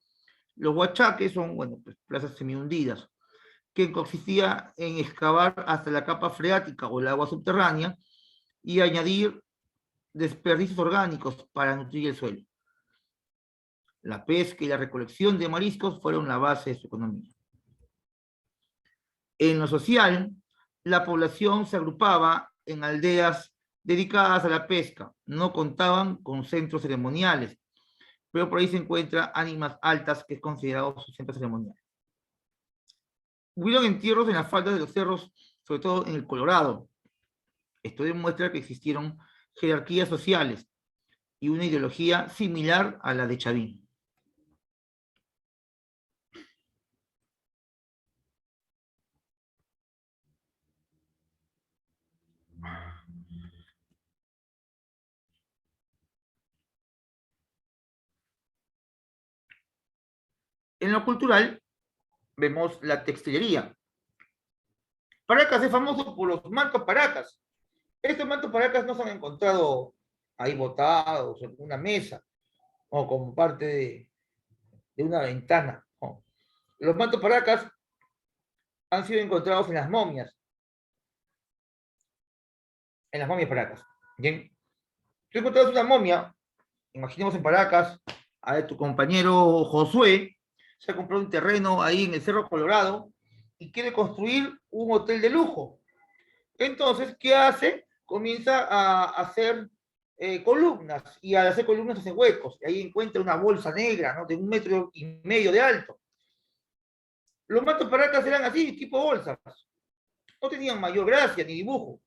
Los huachaques son, bueno, pues, plazas semihundidas, que consistía en excavar hasta la capa freática o el agua subterránea y añadir desperdicios orgánicos para nutrir el suelo. La pesca y la recolección de mariscos fueron la base de su economía. En lo social, la población se agrupaba en aldeas dedicadas a la pesca, no contaban con centros ceremoniales, pero por ahí se encuentra Ánimas Altas, que es considerado su centro ceremonial. Hubieron entierros en las faldas de los cerros, sobre todo en el Colorado. Esto demuestra que existieron jerarquías sociales y una ideología similar a la de Chavín. En lo cultural, vemos la textilería. Paracas es famoso por los mantos paracas. Estos mantos paracas no se han encontrado ahí botados en una mesa o como parte de una ventana. No. Los mantos paracas han sido encontrados en las momias paracas. Bien. Tú encontrás una momia, imaginemos en Paracas, a tu compañero Josué, se ha comprado un terreno ahí en el Cerro Colorado y quiere construir un hotel de lujo. Entonces, ¿qué hace? Comienza a hacer columnas, y al hacer columnas hace huecos. Y ahí encuentra una bolsa negra, ¿no?, de 1,5 metros de alto. Los mantos Paracas eran así, tipo bolsas. No tenían mayor gracia ni dibujo.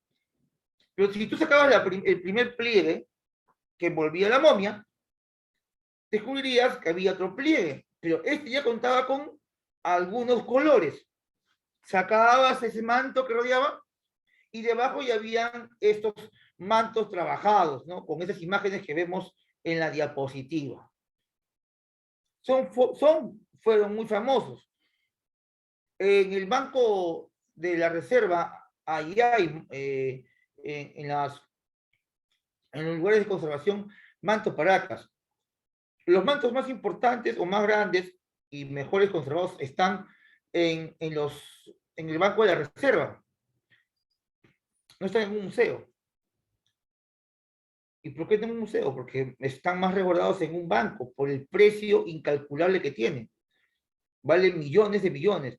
Pero si tú sacabas el primer pliegue que envolvía la momia, descubrirías que había otro pliegue, pero este ya contaba con algunos colores. Sacabas ese manto que rodeaba y debajo ya habían estos mantos trabajados, ¿no? Con esas imágenes que vemos en la diapositiva. Fueron muy famosos. En el Banco de la Reserva, ahí hay, en los lugares de conservación, mantos paracas. Los mantos más importantes o más grandes y mejores conservados están en el Banco de la Reserva. No están en un museo. ¿Y por qué en un museo? Porque están más resguardados en un banco por el precio incalculable que tienen. Valen millones de millones.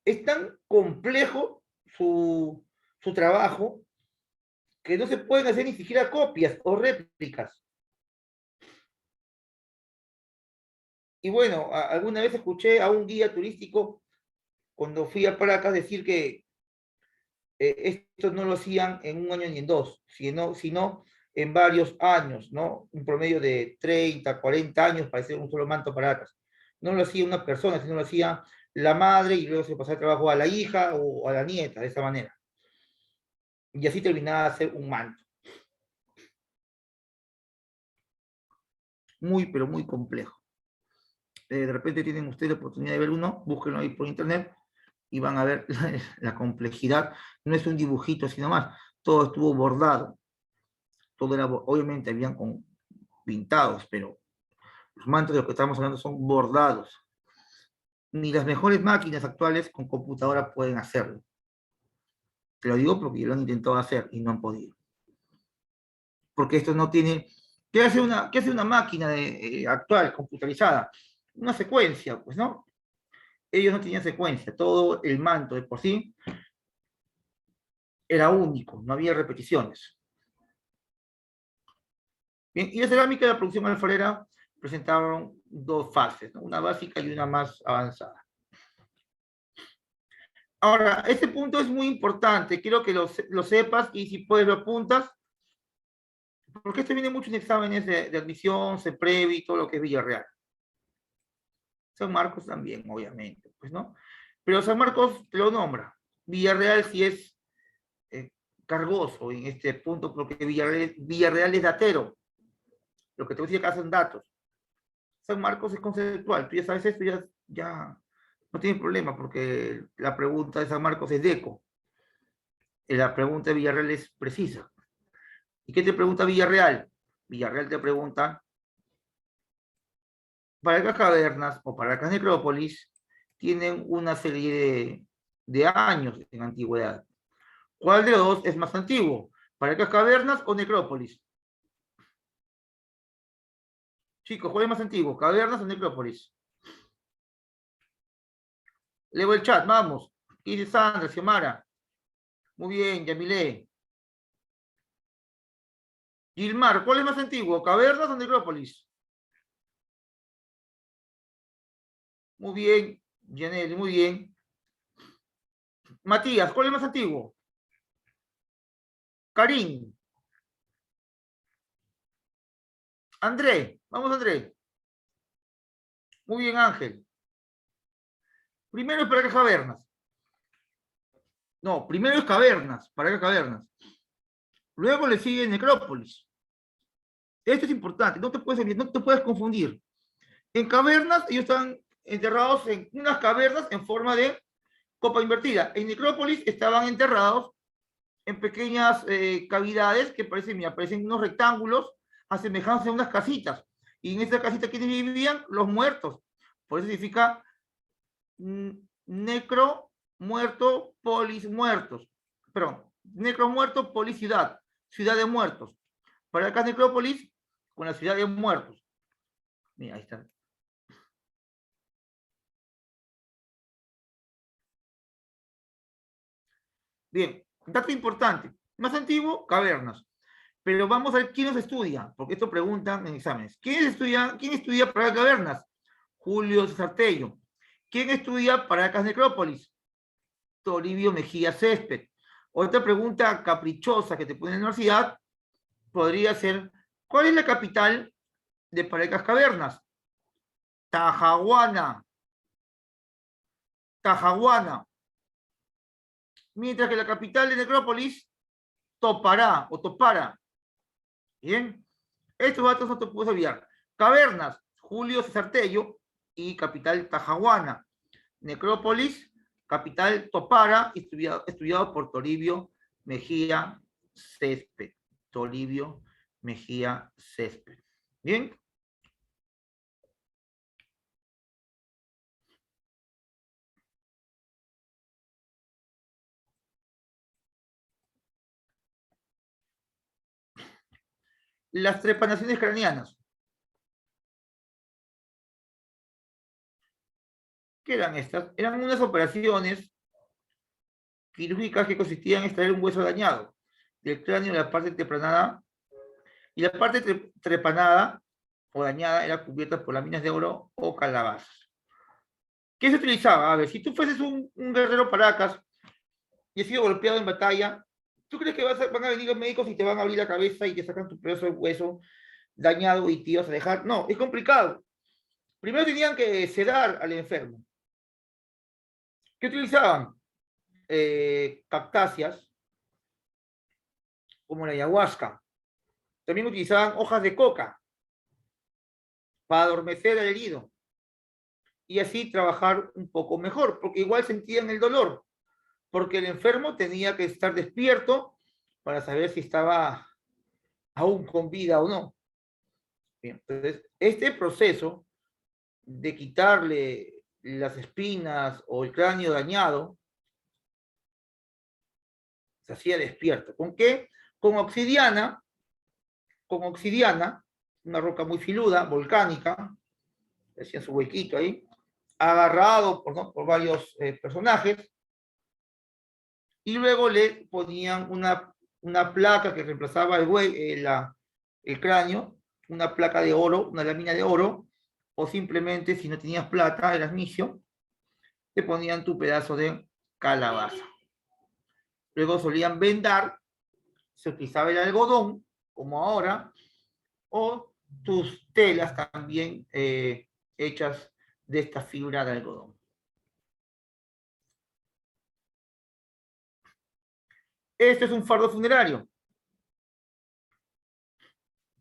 Es tan complejo su trabajo que no se pueden hacer ni siquiera copias o réplicas. Y bueno, alguna vez escuché a un guía turístico cuando fui a Paracas decir que esto no lo hacían en un año ni en dos, sino en varios años, ¿no? Un promedio de 30, 40 años para hacer un solo manto Paracas. No lo hacía una persona, sino lo hacía la madre y luego se pasaba el trabajo a la hija o a la nieta, de esa manera. Y así terminaba de hacer un manto. Muy, pero muy complejo. De repente tienen ustedes la oportunidad de ver uno, búsquenlo ahí por internet y van a ver la complejidad. No es un dibujito, sino más. Todo estuvo bordado. Todo era, obviamente, habían pintados, pero los mantos de los que estamos hablando son bordados. Ni las mejores máquinas actuales con computadora pueden hacerlo. Te lo digo porque lo han intentado hacer y no han podido. Porque esto no tiene... ¿Qué hace una máquina actual, computarizada? Una secuencia, pues, ¿no? Ellos no tenían secuencia. Todo el manto de por sí era único, no había repeticiones. Bien, y la cerámica de la producción alfarera presentaron dos fases, ¿no? Una básica y una más avanzada. Ahora, este punto es muy importante, quiero que lo sepas y si puedes lo apuntas, porque esto viene mucho en exámenes de admisión, CEPREVI y todo lo que es Villarreal. San Marcos también, obviamente, pues, ¿no? Pero San Marcos te lo nombra. Villarreal sí es cargoso en este punto, porque Villarreal es datero. Lo que te voy a decir acá son datos. San Marcos es conceptual. Tú ya sabes esto, ya no tienes problema, porque la pregunta de San Marcos es DECO. La pregunta de Villarreal es precisa. ¿Y qué te pregunta Villarreal? Villarreal te pregunta, Paracas Cavernas o Paracas Necrópolis tienen una serie de años en antigüedad. ¿Cuál de los dos es más antiguo? ¿Paracas Cavernas o Necrópolis? Chicos, ¿cuál es más antiguo? ¿Cavernas o Necrópolis? Leo el chat, vamos. ¿Qué dice Sandra, Xiomara? Muy bien, Yamilé. Gilmar, ¿cuál es más antiguo? ¿Cavernas o Necrópolis? Muy bien, Janelle, muy bien. Matías, ¿cuál es más antiguo? Karim. André, vamos André. Muy bien, Ángel. Primero es Paracas Cavernas. No, primero es Cavernas, Paracas Cavernas. Luego le sigue Necrópolis. Esto es importante, no te puedes confundir. En cavernas, ellos están enterrados en unas cavernas en forma de copa invertida. En Necrópolis estaban enterrados en pequeñas cavidades que parecen unos rectángulos asemejándose a unas casitas. Y en esas casitas, ¿quiénes vivían? Los muertos. Por eso significa necro, muerto, polis, muertos. Perdón, necro, muerto, polis, ciudad. Ciudad de muertos. Para acá Necrópolis, con la ciudad de muertos. Mira, ahí está. Bien, dato importante. Más antiguo, cavernas. Pero vamos a ver quién nos estudia, porque esto preguntan en exámenes. ¿Quién estudia para cavernas? Julio Sartello. ¿Quién estudia Paracas Necrópolis? Toribio Mejía Césped. Otra pregunta caprichosa que te pone en la universidad podría ser, ¿cuál es la capital de Parecas Cavernas? Tajahuana. Tajahuana. Mientras que la capital de Necrópolis, Topará o Topara. Bien. Estos datos no te puedes olvidar. Cavernas, Julio César Tello y capital Tajahuana. Necrópolis, capital Topara, estudiado por Toribio Mejía Césped. Toribio Mejía Césped. Bien. Las trepanaciones craneanas. ¿Qué eran estas? Eran unas operaciones quirúrgicas que consistían en extraer un hueso dañado del cráneo de la parte trepanada, y la parte trepanada o dañada era cubierta por láminas de oro o calabazas. ¿Qué se utilizaba? A ver, si tú fueses un guerrero Paracas y has sido golpeado en batalla, ¿tú crees que van a venir los médicos y te van a abrir la cabeza y te sacan tu pedazo de hueso dañado y te vas a dejar? No, es complicado. Primero tenían que sedar al enfermo. ¿Qué utilizaban? Cactáceas, como la ayahuasca. También utilizaban hojas de coca para adormecer al herido y así trabajar un poco mejor, porque igual sentían el dolor, porque el enfermo tenía que estar despierto para saber si estaba aún con vida o no. Bien, entonces, este proceso de quitarle las espinas o el cráneo dañado se hacía despierto. ¿Con qué? Con obsidiana, una roca muy filuda, volcánica, hacía su huequito ahí, agarrado por varios personajes, y luego le ponían una placa que reemplazaba el cráneo, una placa de oro, una lámina de oro, o simplemente, si no tenías plata, eras misio, te ponían tu pedazo de calabaza. Luego solían vendar, se utilizaba el algodón, como ahora, o tus telas también hechas de esta fibra de algodón. Este es un fardo funerario.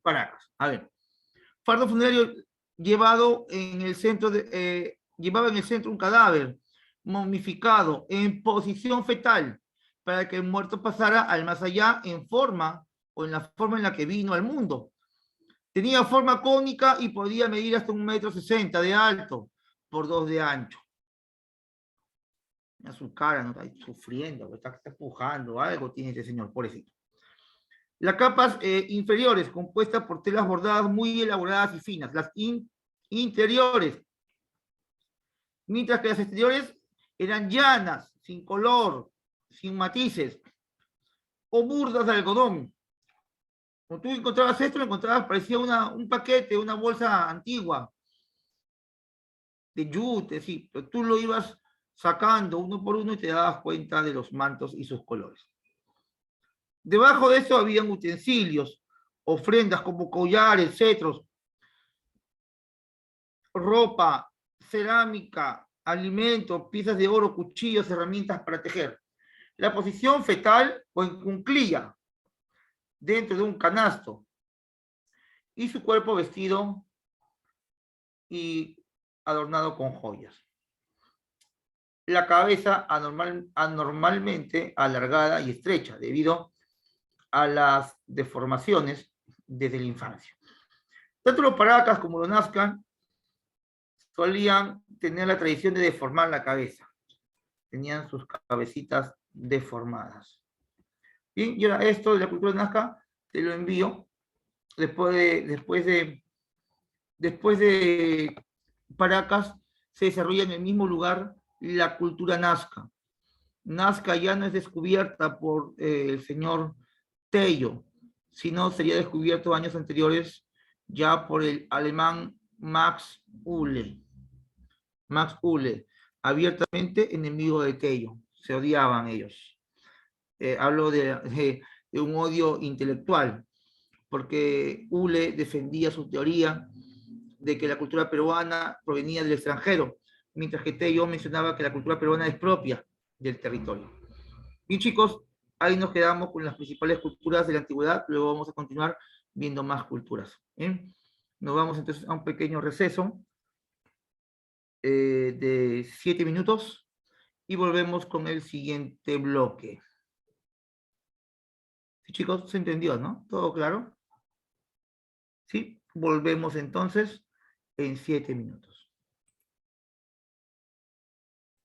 Paracas. A ver. Fardo funerario llevaba en el centro un cadáver momificado en posición fetal para que el muerto pasara al más allá en forma o en la forma en la que vino al mundo. Tenía forma cónica y podía medir hasta 1,60 m de alto por 2 de ancho. Mira su cara, no está sufriendo, está empujando, algo tiene este señor, pobrecito. Las capas inferiores, compuestas por telas bordadas muy elaboradas y finas. Las interiores. Mientras que las exteriores eran llanas, sin color, sin matices, o burdas de algodón. Cuando tú encontrabas esto, lo encontrabas, parecía un paquete, una bolsa antigua, de yute, sí, pero tú lo ibas sacando uno por uno y te dabas cuenta de los mantos y sus colores. Debajo de eso habían utensilios, ofrendas como collares, cetros, ropa, cerámica, alimentos, piezas de oro, cuchillos, herramientas para tejer. La posición fetal o en cunclilla, dentro de un canasto, y su cuerpo vestido y adornado con joyas. La cabeza anormalmente alargada y estrecha, debido a las deformaciones desde la infancia. Tanto los Paracas como los Nazca solían tener la tradición de deformar la cabeza. Tenían sus cabecitas deformadas. Bien, y ahora esto de la cultura Nazca te lo envío después de Paracas se desarrolla en el mismo lugar la cultura Nazca. Nazca ya no es descubierta por el señor Tello, sino sería descubierto años anteriores ya por el alemán Max Uhle. Max Uhle, abiertamente enemigo de Tello, se odiaban ellos. hablo de un odio intelectual, porque Ule defendía su teoría de que la cultura peruana provenía del extranjero, mientras que Tello mencionaba que la cultura peruana es propia del territorio. Bien, chicos, ahí nos quedamos con las principales culturas de la antigüedad, luego vamos a continuar viendo más culturas. ¿Bien? Nos vamos entonces a un pequeño receso de 7 minutos y volvemos con el siguiente bloque. Sí, chicos, se entendió, ¿no? ¿Todo claro? Sí, volvemos entonces en 7 minutos.